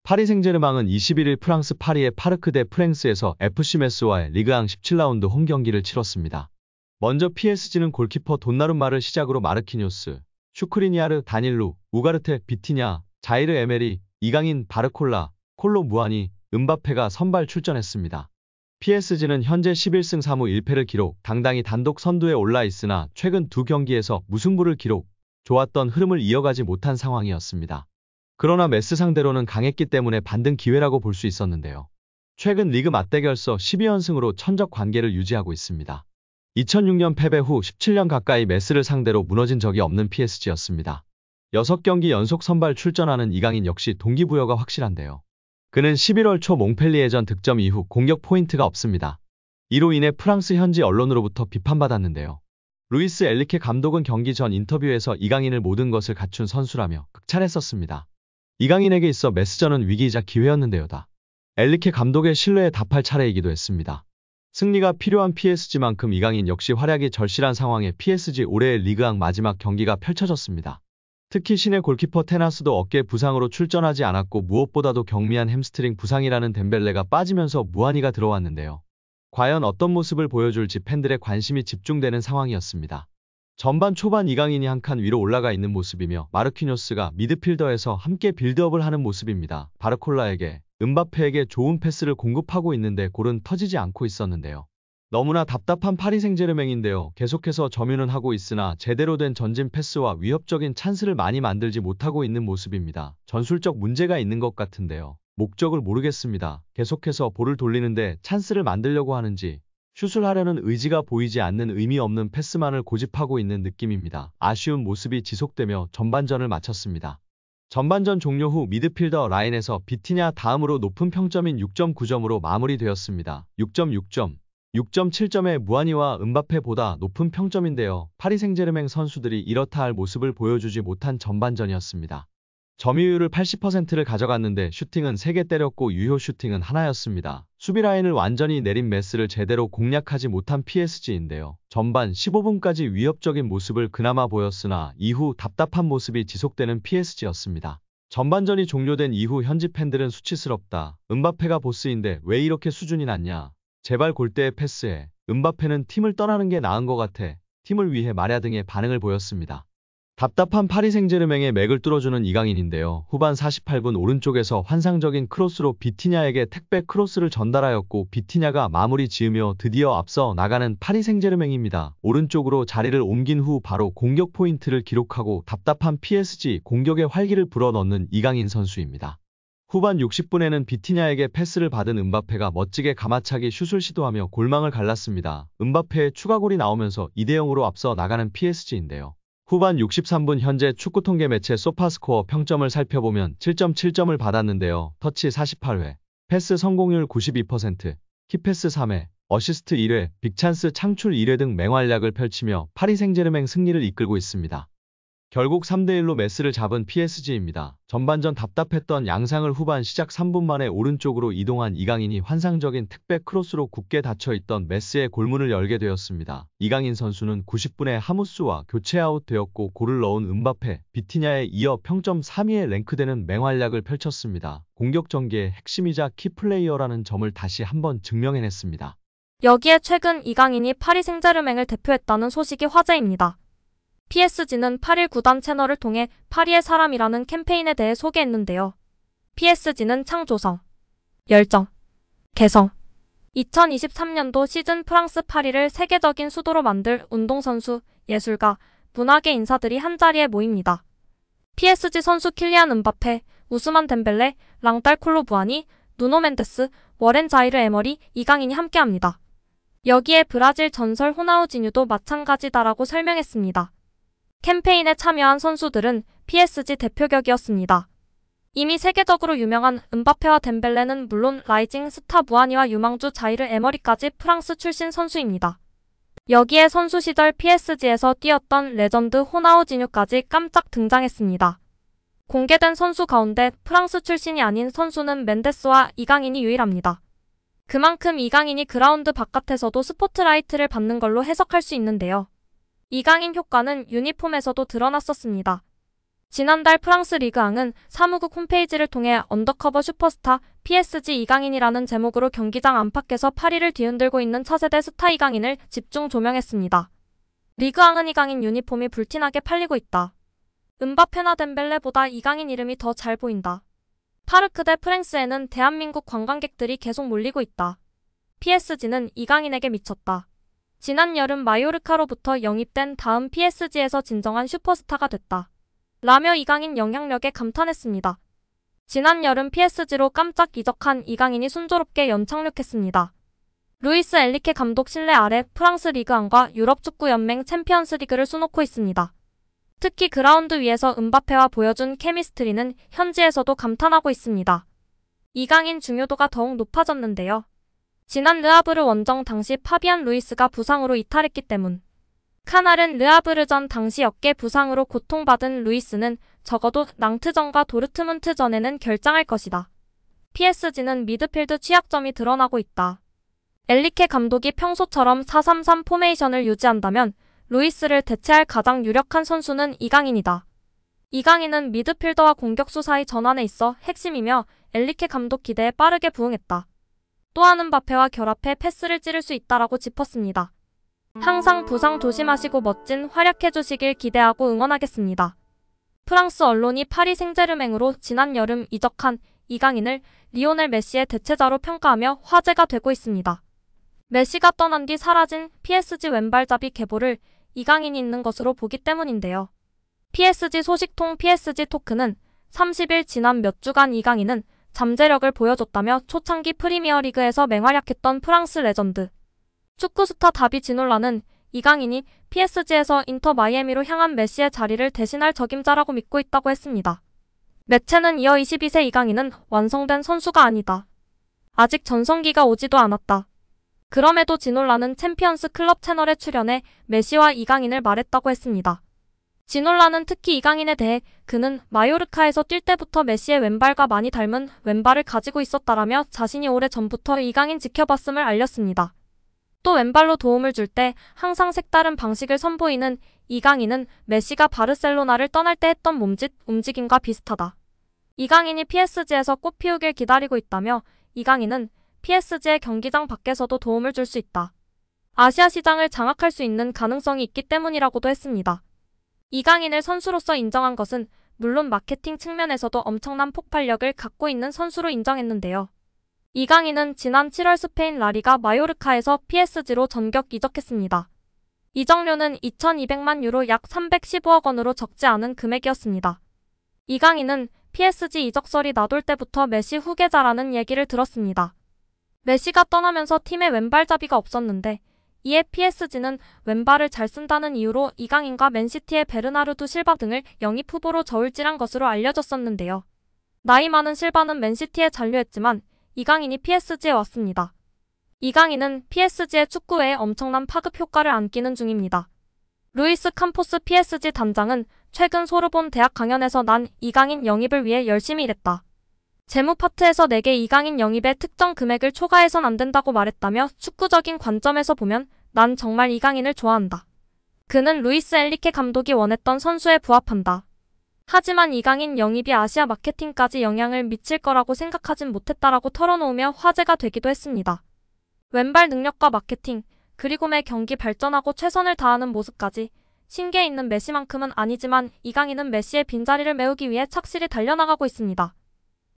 파리 생제르맹은 21일 프랑스 파리의 파르크 대 프랭스에서 FC 메스와의 리그앙 17라운드 홈 경기를 치렀습니다. 먼저 PSG는 골키퍼 돈나룸마를 시작으로 마르키뇨스, 슈크리니아르, 다닐루, 우가르테, 비티냐, 자이르 에메리, 이강인, 바르콜라, 콜로 무아니, 음바페가 선발 출전했습니다. PSG는 현재 11승 3무 1패를 기록, 당당히 단독 선두에 올라 있으나 최근 두 경기에서 무승부를 기록, 좋았던 흐름을 이어가지 못한 상황이었습니다. 그러나 메스 상대로는 강했기 때문에 반등 기회라고 볼 수 있었는데요. 최근 리그 맞대결서 12연승으로 천적 관계를 유지하고 있습니다. 2006년 패배 후 17년 가까이 메스를 상대로 무너진 적이 없는 PSG였습니다. 6경기 연속 선발 출전하는 이강인 역시 동기부여가 확실한데요. 그는 11월 초 몽펠리에전 득점 이후 공격 포인트가 없습니다. 이로 인해 프랑스 현지 언론으로부터 비판받았는데요. 루이스 엘리케 감독은 경기 전 인터뷰에서 이강인을 모든 것을 갖춘 선수라며 극찬했었습니다. 이강인에게 있어 메스전은 위기이자 기회였는데요다. 엘리케 감독의 신뢰에 답할 차례이기도 했습니다. 승리가 필요한 PSG만큼 이강인 역시 활약이 절실한 상황에 PSG 올해의 리그앙 마지막 경기가 펼쳐졌습니다. 특히 신의 골키퍼 테나스도 어깨 부상으로 출전하지 않았고 무엇보다도 경미한 햄스트링 부상이라는 덴벨레가 빠지면서 무아니가 들어왔는데요. 과연 어떤 모습을 보여줄지 팬들의 관심이 집중되는 상황이었습니다. 전반 초반 이강인이 한 칸 위로 올라가 있는 모습이며 마르키뇨스가 미드필더에서 함께 빌드업을 하는 모습입니다. 바르콜라에게, 음바페에게 좋은 패스를 공급하고 있는데 골은 터지지 않고 있었는데요. 너무나 답답한 파리 생제르맹인데요. 계속해서 점유는 하고 있으나 제대로 된 전진 패스와 위협적인 찬스를 많이 만들지 못하고 있는 모습입니다. 전술적 문제가 있는 것 같은데요. 목적을 모르겠습니다. 계속해서 볼을 돌리는데 찬스를 만들려고 하는지 슛을 하려는 의지가 보이지 않는 의미 없는 패스만을 고집하고 있는 느낌입니다. 아쉬운 모습이 지속되며 전반전을 마쳤습니다. 전반전 종료 후 미드필더 라인에서 비티냐 다음으로 높은 평점인 6.9점으로 마무리되었습니다. 6.6점, 6.7점의 무아니와 음바페보다 높은 평점인데요. 파리 생제르맹 선수들이 이렇다 할 모습을 보여주지 못한 전반전이었습니다. 점유율을 80%를 가져갔는데 슈팅은 3개 때렸고 유효 슈팅은 하나였습니다. 수비 라인을 완전히 내린 메스를 제대로 공략하지 못한 PSG인데요. 전반 15분까지 위협적인 모습을 그나마 보였으나 이후 답답한 모습이 지속되는 PSG였습니다. 전반전이 종료된 이후 현지 팬들은 수치스럽다. 음바페가 보스인데 왜 이렇게 수준이 낮냐. 제발 골대에 패스해. 음바페는 팀을 떠나는 게 나은 것 같아. 팀을 위해 말야 등의 반응을 보였습니다. 답답한 파리 생제르맹의 맥을 뚫어주는 이강인인데요. 후반 48분 오른쪽에서 환상적인 크로스로 비티냐에게 택배 크로스를 전달하였고 비티냐가 마무리 지으며 드디어 앞서 나가는 파리 생제르맹입니다. 오른쪽으로 자리를 옮긴 후 바로 공격 포인트를 기록하고 답답한 PSG 공격에 활기를 불어넣는 이강인 선수입니다. 후반 60분에는 비티냐에게 패스를 받은 음바페가 멋지게 가마차기 슛을 시도하며 골망을 갈랐습니다. 음바페의 추가골이 나오면서 2대0으로 앞서 나가는 PSG인데요. 후반 63분 현재 축구통계 매체 소파스코어 평점을 살펴보면 7.7점을 받았는데요. 터치 48회, 패스 성공률 92%, 키패스 3회, 어시스트 1회, 빅찬스 창출 1회 등 맹활약을 펼치며 파리 생제르맹 승리를 이끌고 있습니다. 결국 3대1로 메스를 잡은 PSG입니다. 전반전 답답했던 양상을 후반 시작 3분 만에 오른쪽으로 이동한 이강인이 환상적인 택배 크로스로 굳게 닫혀있던 메스의 골문을 열게 되었습니다. 이강인 선수는 90분에 하무스와 교체 아웃되었고 골을 넣은 음바페, 비티냐에 이어 평점 3위에 랭크되는 맹활약을 펼쳤습니다. 공격 전개의 핵심이자 키플레이어라는 점을 다시 한번 증명해냈습니다. 여기에 최근 이강인이 파리 생제르맹을 대표했다는 소식이 화제입니다. PSG는 8일 구단 채널을 통해 파리의 사람이라는 캠페인에 대해 소개했는데요. PSG는 창조성, 열정, 개성. 2023년도 시즌 프랑스 파리를 세계적인 수도로 만들 운동선수, 예술가, 문화계 인사들이 한자리에 모입니다. PSG 선수 킬리안 음바페, 우스만 덴벨레, 랑달 콜로부아니, 누노 멘데스, 워렌 자이르 에머리, 이강인이 함께합니다. 여기에 브라질 전설 호나우지뉴도 마찬가지다라고 설명했습니다. 캠페인에 참여한 선수들은 PSG 대표격이었습니다. 이미 세계적으로 유명한 음바페와 덴벨레는 물론 라이징 스타 무아니와 유망주 자이르 에머리까지 프랑스 출신 선수입니다. 여기에 선수 시절 PSG에서 뛰었던 레전드 호나우지뉴까지 깜짝 등장했습니다. 공개된 선수 가운데 프랑스 출신이 아닌 선수는 멘데스와 이강인이 유일합니다. 그만큼 이강인이 그라운드 바깥에서도 스포트라이트를 받는 걸로 해석할 수 있는데요. 이강인 효과는 유니폼에서도 드러났었습니다. 지난달 프랑스 리그앙은 사무국 홈페이지를 통해 언더커버 슈퍼스타 PSG 이강인이라는 제목으로 경기장 안팎에서 파리를 뒤흔들고 있는 차세대 스타 이강인을 집중 조명했습니다. 리그앙은 이강인 유니폼이 불티나게 팔리고 있다. 음바페나 덴벨레보다 이강인 이름이 더 잘 보인다. 파르크 대 프랑스에는 대한민국 관광객들이 계속 몰리고 있다. PSG는 이강인에게 미쳤다. 지난 여름 마요르카로부터 영입된 다음 PSG에서 진정한 슈퍼스타가 됐다. 라며 이강인 영향력에 감탄했습니다. 지난 여름 PSG로 깜짝 이적한 이강인이 순조롭게 연착륙했습니다. 루이스 엔리케 감독 신뢰 아래 프랑스 리그앙과 유럽축구연맹 챔피언스리그를 수놓고 있습니다. 특히 그라운드 위에서 음바페와 보여준 케미스트리는 현지에서도 감탄하고 있습니다. 이강인 중요도가 더욱 높아졌는데요. 지난 르아브르 원정 당시 파비안 루이스가 부상으로 이탈했기 때문. 카날은 르아브르전 당시 어깨 부상으로 고통받은 루이스는 적어도 낭트전과 도르트문트전에는 결장할 것이다. PSG는 미드필드 취약점이 드러나고 있다. 엔리케 감독이 평소처럼 4-3-3 포메이션을 유지한다면 루이스를 대체할 가장 유력한 선수는 이강인이다. 이강인은 미드필더와 공격수 사이 전환에 있어 핵심이며 엔리케 감독 기대에 빠르게 부응했다. 또한 음바페와 결합해 패스를 찌를 수 있다라고 짚었습니다. 항상 부상 조심하시고 멋진 활약해주시길 기대하고 응원하겠습니다. 프랑스 언론이 파리 생제르맹으로 지난 여름 이적한 이강인을 리오넬 메시의 대체자로 평가하며 화제가 되고 있습니다. 메시가 떠난 뒤 사라진 PSG 왼발잡이 계보를 이강인이 있는 것으로 보기 때문인데요. PSG 소식통 PSG토크는 30일 지난 몇 주간 이강인은 잠재력을 보여줬다며 초창기 프리미어리그에서 맹활약했던 프랑스 레전드 축구 스타 다비 지놀라는 이강인이 PSG에서 인터 마이애미로 향한 메시의 자리를 대신할 적임자라고 믿고 있다고 했습니다. 매체는 이어 22세 이강인은 완성된 선수가 아니다. 아직 전성기가 오지도 않았다. 그럼에도 지놀라는 챔피언스 클럽 채널에 출연해 메시와 이강인을 말했다고 했습니다. 지놀라는 특히 이강인에 대해 그는 마요르카에서 뛸 때부터 메시의 왼발과 많이 닮은 왼발을 가지고 있었다라며 자신이 오래 전부터 이강인 지켜봤음을 알렸습니다. 또 왼발로 도움을 줄 때 항상 색다른 방식을 선보이는 이강인은 메시가 바르셀로나를 떠날 때 했던 몸짓, 움직임과 비슷하다. 이강인이 PSG에서 꽃 피우길 기다리고 있다며 이강인은 PSG의 경기장 밖에서도 도움을 줄 수 있다. 아시아 시장을 장악할 수 있는 가능성이 있기 때문이라고도 했습니다. 이강인을 선수로서 인정한 것은 물론 마케팅 측면에서도 엄청난 폭발력을 갖고 있는 선수로 인정했는데요. 이강인은 지난 7월 스페인 라리가 마요르카에서 PSG로 전격 이적했습니다. 이적료는 2,200만 유로 약 315억 원으로 적지 않은 금액이었습니다. 이강인은 PSG 이적설이 나돌 때부터 메시 후계자라는 얘기를 들었습니다. 메시가 떠나면서 팀에 왼발잡이가 없었는데 이에 PSG는 왼발을 잘 쓴다는 이유로 이강인과 맨시티의 베르나르두 실바 등을 영입 후보로 저울질한 것으로 알려졌었는데요. 나이 많은 실바는 맨시티에 잔류했지만 이강인이 PSG에 왔습니다. 이강인은 PSG의 축구회에 엄청난 파급 효과를 안기는 중입니다. 루이스 캄포스 PSG 단장은 최근 소르본 대학 강연에서 난 이강인 영입을 위해 열심히 일했다. 재무 파트에서 내게 이강인 영입에 특정 금액을 초과해선 안 된다고 말했다며 축구적인 관점에서 보면 난 정말 이강인을 좋아한다. 그는 루이스 엔리케 감독이 원했던 선수에 부합한다. 하지만 이강인 영입이 아시아 마케팅까지 영향을 미칠 거라고 생각하진 못했다라고 털어놓으며 화제가 되기도 했습니다. 왼발 능력과 마케팅, 그리고 매 경기 발전하고 최선을 다하는 모습까지 신기해 있는 메시만큼은 아니지만 이강인은 메시의 빈자리를 메우기 위해 착실히 달려나가고 있습니다.